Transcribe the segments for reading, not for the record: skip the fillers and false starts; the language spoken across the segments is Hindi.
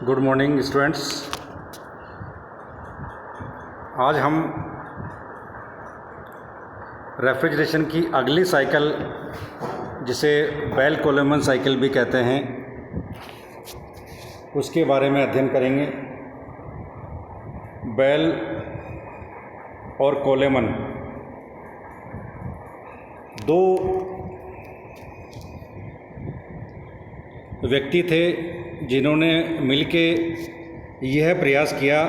Good morning students. आज हम रेफ्रिजरेशन की अगली साइकिल, जिसे बेल कोलेमन साइकिल भी कहते हैं, उसके बारे में अध्ययन करेंगे। बेल और कोलेमन दो व्यक्ति थे जिन्होंने मिलके यह प्रयास किया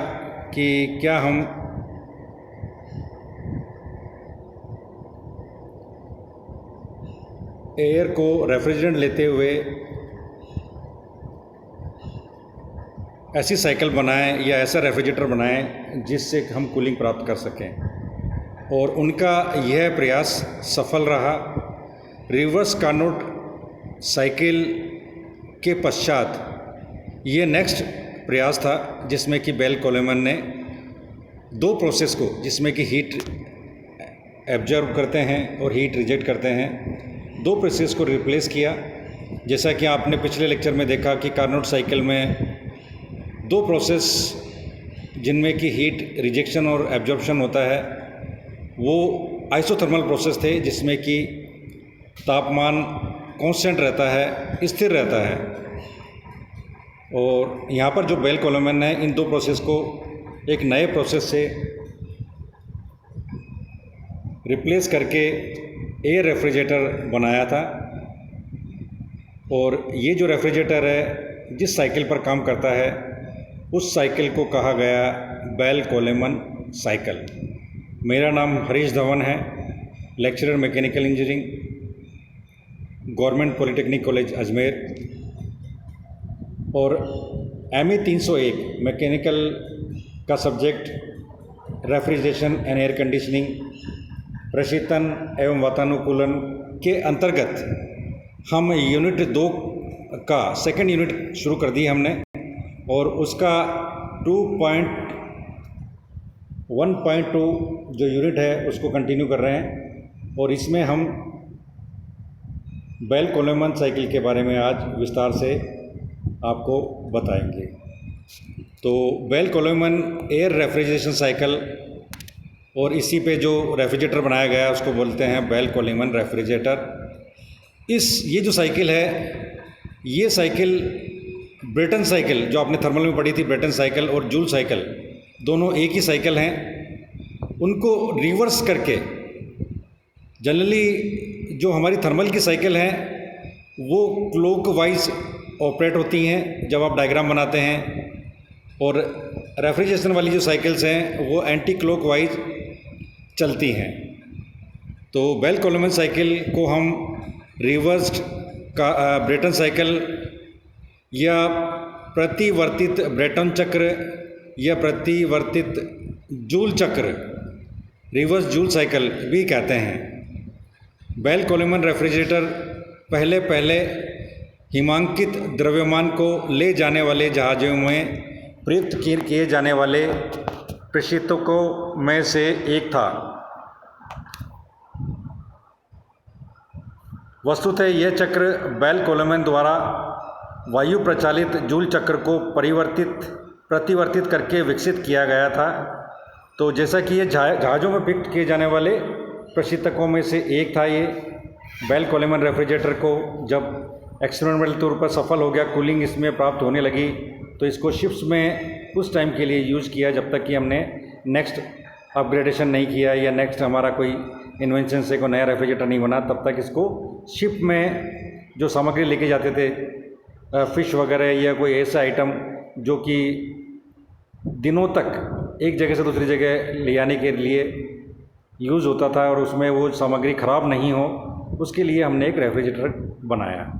कि क्या हम एयर को रेफ्रिजरेंट लेते हुए ऐसी साइकिल बनाएं या ऐसा रेफ्रिजरेटर बनाएं जिससे हम कूलिंग प्राप्त कर सकें। और उनका यह प्रयास सफल रहा। रिवर्स कार्नोट साइकिल के पश्चात ये नेक्स्ट प्रयास था जिसमें कि बेल कोलेमन ने दो प्रोसेस को, जिसमें कि हीट एब्जॉर्ब करते हैं और हीट रिजेक्ट करते हैं, दो प्रोसेस को रिप्लेस किया। जैसा कि आपने पिछले लेक्चर में देखा कि कार्नोट साइकिल में दो प्रोसेस जिनमें कि हीट रिजेक्शन और एब्जॉर्प्शन होता है, वो आइसोथर्मल प्रोसेस थे, जिसमें कि तापमान कांस्टेंट रहता है, स्थिर रहता है। और यहाँ पर जो बेल कोलेमन ने इन दो प्रोसेस को एक नए प्रोसेस से रिप्लेस करके एयर रेफ्रिजरेटर बनाया था। और ये जो रेफ्रिजरेटर है जिस साइकिल पर काम करता है, उस साइकिल को कहा गया बेल कोलेमन साइकिल। मेरा नाम हरीश धवन है, lecturer mechanical engineering, government polytechnic college Ajmer. और ME 301 मैकेनिकल का subject refrigeration and air conditioning, प्रशीतन एवं वातानुकूलन के अंतर्गत हम यूनिट 2 का सेकंड यूनिट शुरू कर दी हमने, और उसका 2.1.2 जो यूनिट है उसको कंटिन्यू कर रहे हैं। और इसमें हम बेल कोलेमन साइकिल के बारे में आज विस्तार से आपको बताएंगे। तो बेल कोलेमन एयर रेफ्रिजरेशन साइकिल, और इसी पे जो रेफ्रिजरेटर बनाया गया है उसको बोलते हैं बेल कोलेमन रेफ्रिजरेटर। ये जो साइकिल है, ये साइकिल ब्रेटन साइकिल जो आपने थर्मल में पढ़ी थी, ब्रेटन साइकिल और जूल साइकिल दोनों एक ही साइकिल हैं। उनको रिवर्स करके जनरली जो हमारी थर्मल की साइकिल हैं वो क्लॉकवाइज ऑपरेट होती हैं जब आप डायग्राम बनाते हैं, और रेफ्रिजरेशन वाली जो साइकिल्स हैं वो एंटी क्लॉकवाइज चलती हैं। तो बेल कोलेमन साइकिल को हम रिवर्स्ड का ब्रेटन साइकिल या प्रतिवर्तित ब्रेटन चक्र या प्रतिवर्तित जूल चक्र, रिवर्स जूल साइकिल भी कहते हैं। बेल कोलेमन रेफ्रिजरेटर पहले हिमांकित द्रव्यमान को ले जाने वाले जहाज़ों में प्रयुक्त किए जाने वाले प्रशीतकों में से एक था। वस्तुतः यह चक्र बेल कोलेमन द्वारा वायु प्रचालित जूल चक्र को प्रतिवर्तित करके विकसित किया गया था। तो जैसा कि ये जहाज़ों में प्रयुक्त किए जाने वाले प्रशीतकों में से एक था, ये बेल कोलेमन रेफ्रिजरेटर को जब एक्सपेरिमेंटल तौर पर सफल हो गया, कूलिंग इसमें प्राप्त होने लगी, तो इसको शिप्स में उस टाइम के लिए यूज़ किया जब तक कि हमने नेक्स्ट अपग्रेडेशन नहीं किया या नेक्स्ट हमारा कोई इन्वेंशन से कोई नया रेफ्रिजरेटर नहीं बना। तब तक इसको शिप में जो सामग्री लेके जाते थे, फ़िश वगैरह या कोई ऐसा आइटम जो कि दिनों तक एक जगह से दूसरी जगह ले जाने के लिए यूज़ होता था और उसमें वो सामग्री ख़राब नहीं हो, उसके लिए हमने एक रेफ्रिजरेटर बनाया।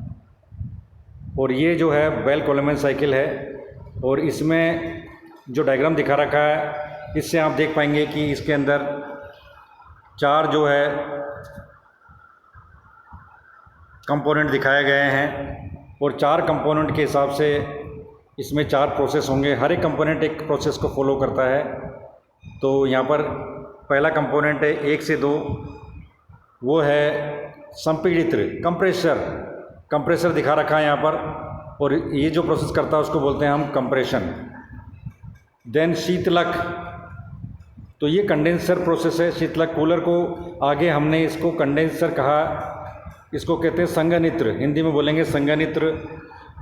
और ये जो है बेल कोलेमन साइकिल है, और इसमें जो डायग्राम दिखा रखा है, इससे आप देख पाएंगे कि इसके अंदर चार जो है कंपोनेंट दिखाए गए हैं, और चार कंपोनेंट के हिसाब से इसमें चार प्रोसेस होंगे। हर एक कंपोनेंट एक प्रोसेस को फॉलो करता है। तो यहाँ पर पहला कंपोनेंट है 1 से 2, वो है संपीड़ित कंप्रेसर दिखा रखा है यहाँ पर। और ये जो प्रोसेस करता है उसको बोलते हैं हम कंप्रेशन। देन शीतलक, तो ये कंडेंसर प्रोसेस है। शीतलक कूलर को आगे हमने इसको कंडेंसर कहा, इसको कहते हैं संघनित्र, हिंदी में बोलेंगे संघनित्र,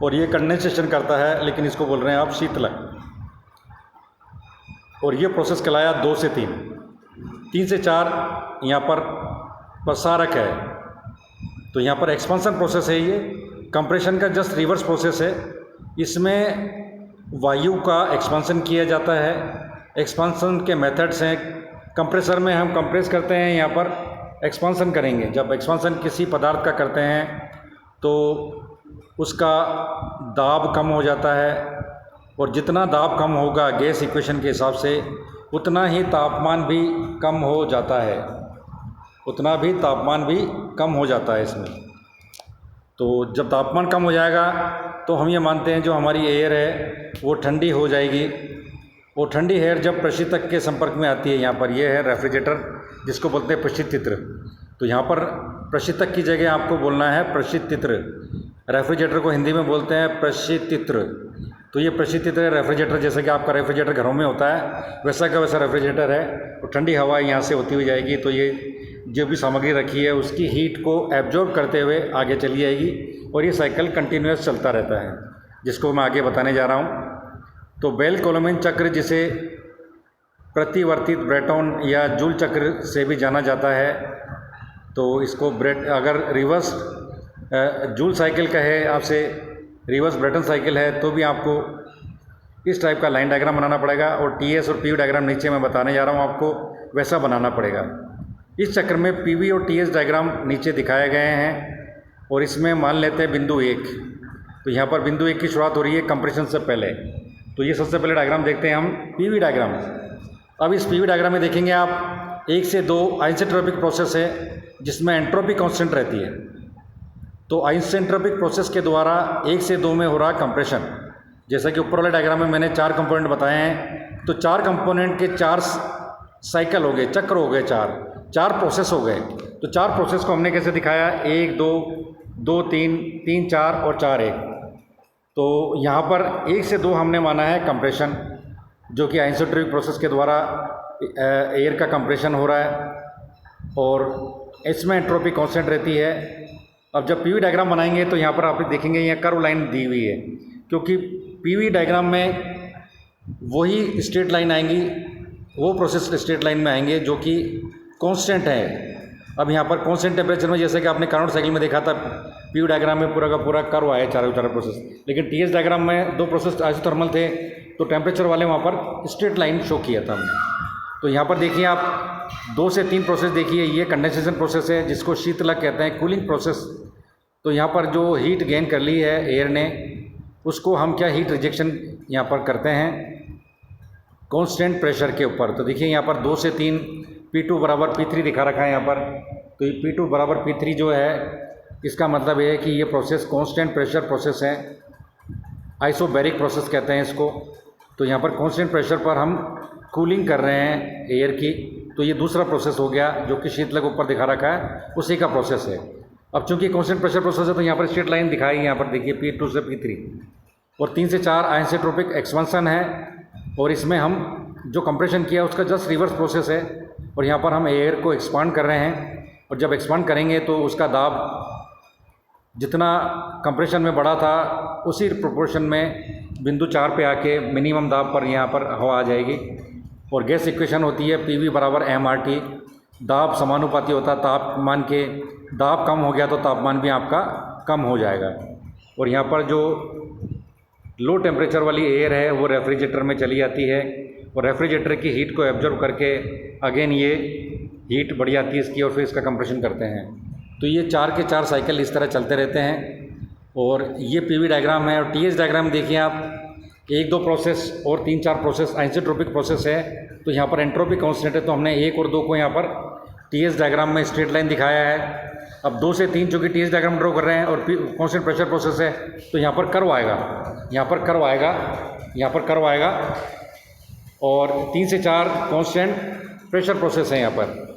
और ये कंडेंसेशन करता है, लेकिन इसको बोल रहे हैं आप शीतलक। और ये प्रोसेस कहलाया 2 से 3, 3 से 4 यहाँ पर प्रसारक है। तो यहाँ पर एक्सपांसन प्रोसेस है, ये कंप्रेशन का जस्ट रिवर्स प्रोसेस है। इसमें वायु का एक्सपांसन किया जाता है। एक्सपांसन के मेथड्स हैं, कंप्रेसर में हम कंप्रेस करते हैं, यहाँ पर एक्सपांसन करेंगे। जब एक्सपांसन किसी पदार्थ का करते हैं तो उसका दाब कम हो जाता है, और जितना दाब कम होगा गैस इक्वेशन के हिसाब से उतना ही तापमान भी कम हो जाता है, उतना भी तापमान भी कम हो जाता है इसमें। तो जब तापमान कम हो जाएगा तो हम ये मानते हैं जो हमारी एयर है वो ठंडी हो जाएगी। वो ठंडी एयर जब प्रशीतक के संपर्क में आती है, यहाँ पर ये है रेफ्रिजरेटर जिसको बोलते हैं प्रशीतित्र। तो यहाँ पर प्रशीतक की जगह आपको बोलना है प्रशीतित्र। रेफ्रिजरेटर को हिंदी में बोलते हैं प्रशीतित्र। तो ये प्रशीतित्र रेफ्रिजरेटर, जैसे कि आपका रेफ्रिजरेटर घरों में होता है वैसा का वैसा रेफ्रिजरेटर है। तो ठंडी हवा यहाँ से होती हुई जाएगी, तो ये जो भी सामग्री रखी है उसकी हीट को एब्जॉर्ब करते हुए आगे चली जाएगी, और ये साइकिल कंटिन्यूस चलता रहता है, जिसको मैं आगे बताने जा रहा हूँ। तो बेल कोलोमेन चक्र, जिसे प्रतिवर्तित ब्रेटॉन या जूल चक्र से भी जाना जाता है, तो इसको अगर रिवर्स जूल साइकिल का है, आपसे रिवर्स ब्रेटन साइकिल है, तो भी आपको इस टाइप का लाइन डायग्राम बनाना पड़ेगा, और टीएस और पीवी डायग्राम नीचे मैं बताने जा रहा हूँ आपको वैसा बनाना पड़ेगा। इस चक्र में पीवी और टीएस डायग्राम नीचे दिखाए गए हैं, और इसमें मान लेते हैं बिंदु 1। तो यहाँ पर बिंदु 1 की शुरुआत हो रही है कंप्रेशन से पहले। तो ये सबसे पहले डायग्राम देखते हैं हम, पीवी डायग्राम। अब इस पीवी डायग्राम में देखेंगे आप 1 से 2 आइसेंट्रोपिक प्रोसेस है, जिसमें एंट्रोपी कांस्टेंट रहती है। तो आइसेंट्रोपिक प्रोसेस के द्वारा 1 से 2 में हो रहा कंप्रेशन। जैसा कि ऊपर वाले डायग्राम में मैंने 4 कंपोनेंट बताए हैं, तो 4 कंपोनेंट के 4 साइकिल हो गए, चक्र हो गए, 4 प्रोसेस हो गए। तो 4 प्रोसेस को हमने कैसे दिखाया, 1 2 2 3 3 4 और 4 1। तो यहाँ पर 1 से 2 हमने माना है कंप्रेशन, जो कि आइसेंट्रोपिक प्रोसेस के द्वारा एयर का कंप्रेशन हो रहा है, और इसमें एंट्रोपी कांस्टेंट रहती है। अब जब पीवी डायग्राम बनाएंगे तो यहाँ पर आप देखेंगे यहाँ कर्व लाइन दी हुई है, क्योंकि पीवी डायग्राम में वही स्ट्रेट लाइन आएंगी, वो प्रोसेस स्ट्रेट लाइन में आएंगे जो कि कांस्टेंट है। अब यहाँ पर कांस्टेंट टेम्परेचर में, जैसे कि आपने कार्नोट साइकिल में देखा था, पीवी डायग्राम में पूरा का पूरा कर्व आया, चारों प्रोसेस। लेकिन टीएस डायग्राम में 2 प्रोसेस आइसोथर्मल थे, तो टेम्परेचर वाले वहाँ पर स्ट्रेट लाइन शो किया था हमने। तो यहाँ पर देखिए आप 2 से 3 प्रोसेस देखिए, ये कंडेंसेशन प्रोसेस है जिसको शीतलक कहते हैं, कूलिंग प्रोसेस। तो यहाँ पर जो हीट गेन कर ली है एयर ने, उसको हम क्या हीट रिजेक्शन यहाँ पर करते हैं कांस्टेंट प्रेशर के ऊपर। तो देखिए यहाँ पर 2 से 3 P2 बराबर P3 दिखा रखा है यहाँ पर। तो ये P2 बराबर P3 जो है, इसका मतलब ये है कि ये प्रोसेस कांस्टेंट प्रेशर प्रोसेस है, आइसोबैरिक प्रोसेस कहते हैं इसको। तो यहाँ पर कांस्टेंट प्रेशर पर हम कूलिंग कर रहे हैं एयर की। तो ये दूसरा प्रोसेस हो गया, जो कि शीतलक ऊपर दिखा रखा है, उसी का प्रोसेस है। अब चूंकि कांस्टेंट प्रेशर प्रोसेस है, तो यहाँ पर स्ट्रेट लाइन दिखाई, यहाँ पर देखिए P2 से P3, और 3 से 4 आइसेंट्रोपिक एक्सपांसन है, और इसमें हम जो कंप्रेशन किया उसका जस्ट रिवर्स प्रोसेस है। और यहाँ पर हम एयर को एक्सपांड कर रहे हैं, और जब एक्सपांड करेंगे तो उसका दाब जितना कंप्रेशन में बढ़ा था उसी प्रोपोर्शन में बिंदु 4 पे आके मिनिमम दाब पर यहाँ पर हवा आ जाएगी। और गैस इक्वेशन होती है PV बराबर mRT। दाब समानुपाती होता है तापमान के, दाब कम हो गया तो तापमान भी आपका कम हो जाएगा। और यहाँ पर जो लो टेम्परेचर वाली एयर है वो रेफ्रिजरेटर में चली जाती है, और रेफ्रिजरेटर की हीट को एब्जॉर्ब करके अगेन ये हीट बढ़ जाती है इसकी, और फिर इसका कंप्रेशन करते हैं। तो ये 4 के 4 साइकिल इस तरह चलते रहते हैं। और ये पीवी डायग्राम है। और टीएस डायग्राम देखिए आप, 1 2 प्रोसेस और 3 4 प्रोसेस आइसेंट्रोपिक प्रोसेस है। तो यहाँ पर एंट्रोपी कांस्टेंट है, तो हमने 1 और 2 को यहाँ पर टीएस डायग्राम में स्ट्रेट लाइन दिखाया है। अब 2 से 3 चूँकि टीएस डायग्राम ड्रॉ कर रहे हैं और कांस्टेंट प्रेशर प्रोसेस है, तो यहाँ पर कर्व आएगा, यहाँ पर कर्व आएगा, यहाँ पर कर्व आएगा। और 3 से 4 कांस्टेंट प्रेशर प्रोसेस है, यहाँ पर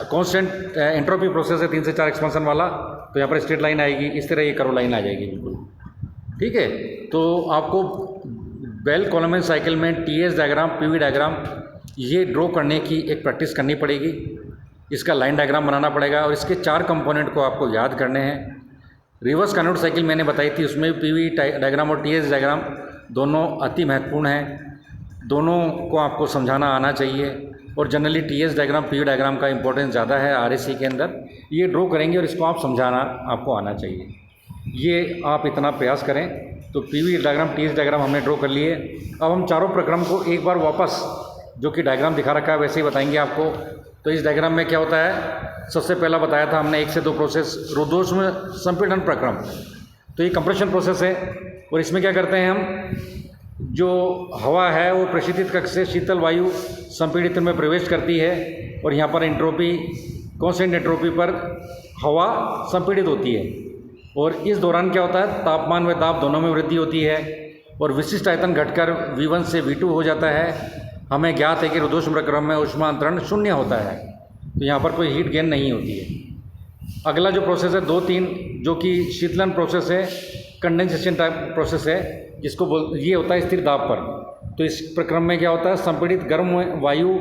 कांस्टेंट एंट्रोपी प्रोसेस है 3 से 4 एक्सपांसन वाला। तो यहाँ पर स्ट्रेट लाइन आएगी, इस तरह ये कर्व लाइन आ जाएगी बिल्कुल। ठीक है। तो आपको बेल कोलमैन साइकिल में TS डायग्राम, PV डायग्राम ये ड्रॉ करने की एक प्रैक्टिस करनी पड़ेगी। इसका लाइन डायग्राम बनाना पड़ेगा और इसके 4 कंपोनेंट को आपको याद करने हैं। रिवर्स कार्नोट साइकिल मैंने बताई थी, उसमें PV डायग्राम और TS डायग्राम दोनों अति महत्वपूर्ण हैं। दोनों को आपको समझाना आना चाहिए और generally TS diagram, PV diagram का इंपॉर्टेंस ज़्यादा है RSC के अंदर। ये ड्रॉ करेंगे और इसको आप समझाना आपको आना चाहिए। ये आप इतना प्रयास करें। तो PV डायग्राम, TS डायग्राम हमने ड्रॉ कर लिए। अब हम चारों प्रक्रम को एक बार वापस जो कि डायग्राम दिखा रखा है वैसे ही बताएंगे आपको। तो इस डायग्राम में क्या होता है, सबसे पहला बताया था हमने 1 से 2 प्रोसेस, रुद्धोष्म संपीड़न प्रक्रम। तो ये कंप्रेशन प्रोसेस है और इसमें क्या करते हैं हम, जो हवा है वो प्रशीतित कक्ष से शीतल वायु संपीड़ित में प्रवेश करती है और यहाँ पर एंट्रोपी, कॉन्स्टेंट एंट्रोपी पर हवा संपीड़ित होती है और इस दौरान क्या होता है, तापमान व दाब दोनों में वृद्धि होती है और विशिष्ट आयतन घटकर V1 से V2 हो जाता है। हमें ज्ञात है कि रुद्धोष्म प्रक्रम में ऊष्मा अंतरण 0 होता है, तो यहाँ पर कोई हीट गेन नहीं होती है। अगला जो प्रोसेस है 2-3, जो कि शीतलन प्रोसेस है, कंडेंसेशन टाइप प्रोसेस है, जिसको ये होता है स्थिर दाब पर। तो इस प्रक्रम में क्या होता है, संपीड़ित गर्म वायु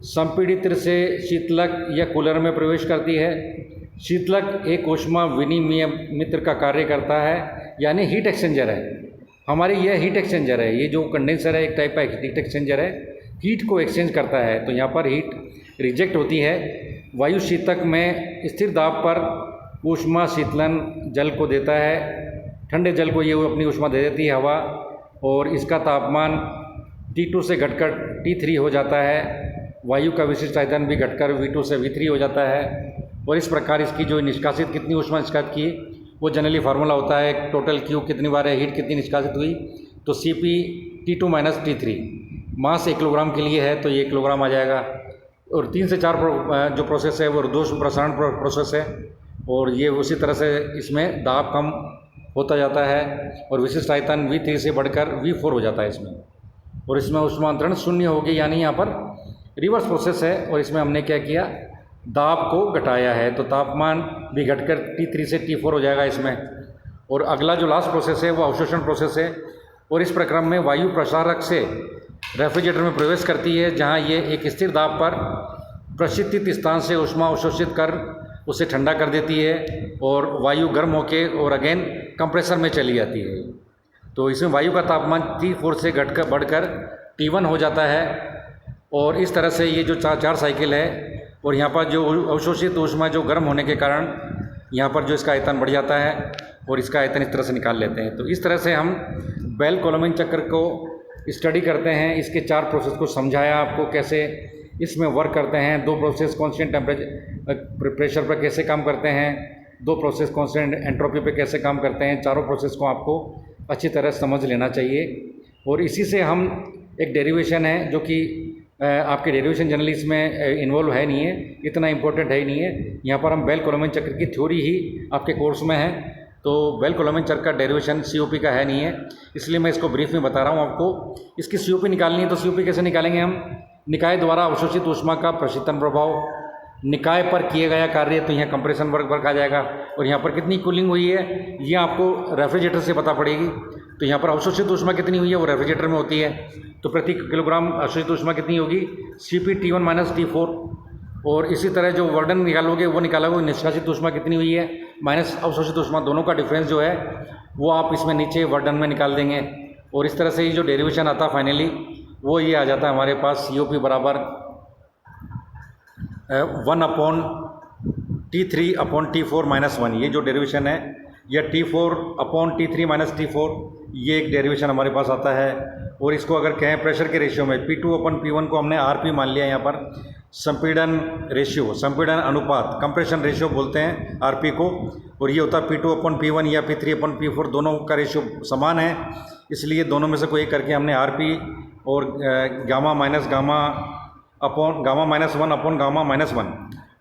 संपीड़ित से शीतलक या कूलर में प्रवेश करती है। शीतलक एक ऊष्मा विनिमय मित्र का कार्य करता है, यानी हीट एक्सचेंजर है। हमारी यह हीट एक्सचेंजर है। ये जो कंडेंसर है एक टाइप का हीट एक्सचेंजर है, हीट को एक्सचेंज करता है। तो यहाँ पर हीट रिजेक्ट होती है। वायु शीतक में स्थिर दाब पर ऊष्मा शीतलन जल को देता है, ठंडे जल को ये अपनी ऊष्मा दे देती है हवा, और इसका तापमान T2 से घटकर T3 हो जाता है। वायु का विशिष्ट आयतन भी घटकर V2 से V3 हो जाता है और इस प्रकार इसकी जो निष्कासित कितनी ऊष्मा निष्कासित की, वो जनरली फार्मूला होता है टोटल Q कितनी बार है, हीट कितनी निष्कासित हुई, तो Cp T2 - T3। मास 1 किलोग्राम के लिए है तो ये 1 किलोग्राम आ जाएगा। और 3 से 4 जो प्रोसेस है वो रुद्धोष्म प्रसारण प्रोसेस है और ये उसी तरह से इसमें दाब कम होता जाता है और विशिष्ट आयतन V3 से बढ़कर V4 हो जाता है इसमें, और इसमें ऊष्मा अंतरण 0 होगी, यानी यहाँ पर रिवर्स प्रोसेस है। और इसमें हमने क्या किया, दाब को घटाया है, तो तापमान भी घटकर T3 से T4 हो जाएगा इसमें। और अगला जो लास्ट प्रोसेस है वो अवशोषण प्रोसेस है और इस प्रक्रम में वायु प्रसारक से रेफ्रिजरेटर में प्रवेश करती है, जहाँ ये एक स्थिर दाब पर प्रशीतित स्थान से ऊष्मा अवशोषित कर उसे ठंडा कर देती है और वायु गर्म होके और अगेन कंप्रेसर में चली जाती है। तो इसमें वायु का तापमान T4 से घटकर बढ़कर T1 हो जाता है और इस तरह से ये जो 4 साइकिल है। और यहाँ पर जो अवशोषित ऊष्मा जो गर्म होने के कारण यहाँ पर जो इसका आयतन बढ़ जाता है और इसका आयतन इस तरह से निकाल लेते हैं। तो इस तरह से हम बेल कोलमैन चक्र को स्टडी करते हैं। इसके 4 प्रोसेस को समझाया आपको, कैसे इसमें वर्क करते हैं। 2 प्रोसेस कांस्टेंट प्रेशर पर कैसे काम करते हैं, 2 प्रोसेस कांस्टेंट एंट्रोपी पे कैसे काम करते हैं। चारों प्रोसेस को आपको अच्छी तरह समझ लेना चाहिए। और इसी से हम एक डेरिवेशन है जो कि आपके डेरिवेशन जनरली इसमें इन्वॉल्व है नहीं है, इतना इम्पोर्टेंट है ही नहीं है। यहाँ पर हम बेल कोलमैन चक्र की थ्योरी ही आपके कोर्स में है, तो बेल कोलमैन चक्र का डेरिवेशन COP का है नहीं है, इसलिए मैं इसको ब्रीफ में बता रहा हूँ आपको। इसकी COP निकालनी है तो COP कैसे निकालेंगे हम, निकाय द्वारा अवशोषित ऊष्मा का प्रशीतन प्रभाव, निकाय पर किए गया कार्य, तो यहाँ कंप्रेशन वर्क आ जाएगा। और यहाँ पर कितनी कूलिंग हुई है ये आपको रेफ्रिजरेटर से पता पड़ेगी। तो यहाँ पर अवशोषित ऊष्मा कितनी हुई है वो रेफ्रिजरेटर में होती है, तो प्रति किलोग्राम अवशोषित ऊष्मा कितनी होगी, Cp T1 - T4। और इसी तरह जो वर्डन निकालोगे वो निकालोगे निष्कासित ऊष्मा कितनी हुई है माइनस अवशोषित ऊष्मा, दोनों का डिफरेंस जो है वो आप इसमें नीचे वर्डन में निकाल देंगे। और इस तरह से ये जो डेरिवेशन आता है फाइनली वो ये आ जाता है हमारे पास, COP बराबर 1/T3/T4 - 1। ये जो डेरिवेशन है या T4/T3 - T4, ये एक डेरिवेशन हमारे पास आता है। और इसको अगर कहें प्रेशर के रेशियो में, P2/P1 को हमने RP मान लिया यहाँ पर, संपीड़न रेशियो, संपीड़न अनुपात, कंप्रेशन रेशियो बोलते हैं RP को। और ये होता है P2/P1 या P3/P4, दोनों का रेशियो समान है, इसलिए दोनों में से कोई एक करके हमने RP और गामा -1/1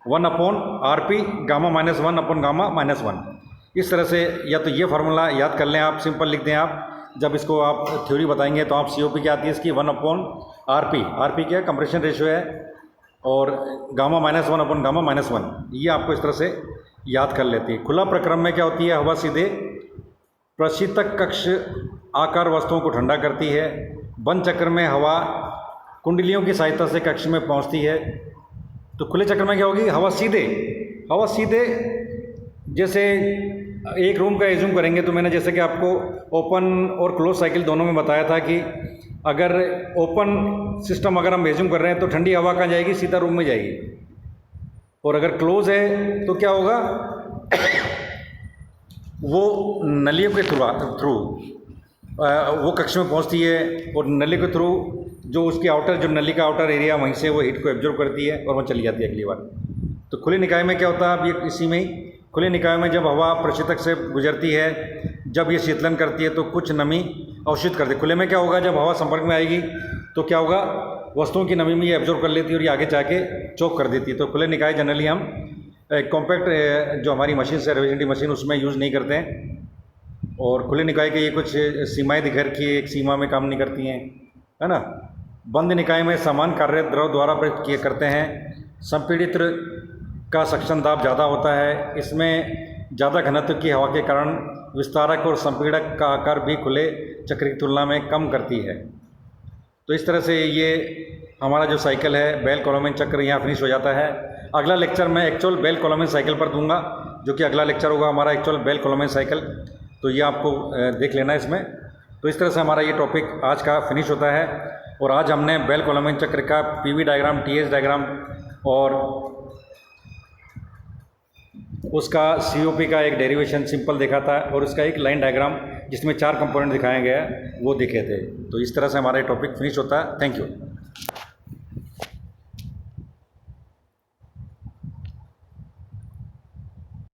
1/RP गामा -1/गामा -1। इस तरह से या तो ये फार्मूला याद कर लें आप, सिंपल लिख दें आप। जब इसको आप थ्योरी बताएंगे तो आप COP क्या आती है इसकी 1/RP। RP क्या कंप्रेशन रेशियो है और गामा -1/गामा -1, ये आपको इस तरह से याद कर लेती है। खुला प्रक्रम में क्या होती है, हवा सीधे प्रशीतक कक्ष आकार वस्तुओं को ठंडा करती है। बंद चक्र में हवा कुंडलियों की सहायता से कक्ष में पहुंचती है। तो खुले चक्र में क्या होगी, हवा सीधे जैसे एक रूम का एज्यूम करेंगे तो मैंने जैसे कि आपको ओपन और क्लोज साइकिल दोनों में बताया था कि अगर ओपन सिस्टम अगर हम एज्यूम कर रहे हैं तो ठंडी हवा कहाँ जाएगी, सीधा रूम में जाएगी। और अगर क्लोज है तो क्या होगा, वो नलियों के थ्रू वो कक्ष में पहुंचती है और नली के थ्रू जो उसकी जो नली का आउटर एरिया वहीं से वो हीट को एब्जॉर्ब करती है और वो चली जाती है अगली बार। तो खुले निकाय में क्या होता है, अब ये इसी में ही खुले निकाय में जब हवा प्रशीतक से गुजरती है, जब ये शीतलन करती है तो कुछ नमी अवशोषित करती है। खुले में क्या होगा, जब हवा संपर्क में आएगी तो क्या होगा, वस्तुओं की नमी में ये एब्जॉर्ब कर लेती है और ये आगे जाके चोक कर देती है। तो खुले निकाय जनरली हम कॉम्पैक्ट जो हमारी मशीन है रेफ्रिजरेटिव मशीन उसमें यूज़ नहीं करते हैं। और खुले निकाय के ये कुछ सीमाएँ दिखा रखी है, एक सीमा में काम नहीं करती हैं, है ना। बंद निकाय में समान कार्य द्रव द्वारा प्रयुक्त किए करते हैं। संपीड़ित का सक्शन दाब ज़्यादा होता है। इसमें ज़्यादा घनत्व की हवा के कारण विस्तारक और संपीड़क का आकार भी खुले चक्र की तुलना में कम करती है। तो इस तरह से ये हमारा जो साइकिल है बेल कोलोमेन चक्र यहाँ फिनिश हो जाता है। अगला लेक्चर मैं एक्चुअल बेल कोलोमेन साइकिल पर दूंगा, जो कि अगला लेक्चर होगा हमारा एक्चुअल बेल कोलोमेन साइकिल। तो ये आपको देख लेना है इसमें। तो इस तरह से हमारा ये टॉपिक आज का फिनिश होता है। और आज हमने बेल कोलोमेन चक्र का पीवी डायग्राम, टीएस डायग्राम और उसका सीओपी का एक डेरिवेशन सिंपल देखा था और उसका एक लाइन डायग्राम जिसमें 4 कंपोनेंट दिखाए गए वो देखे थे। तो इस तरह से हमारा ये टॉपिक फिनिश होता है। Thank you.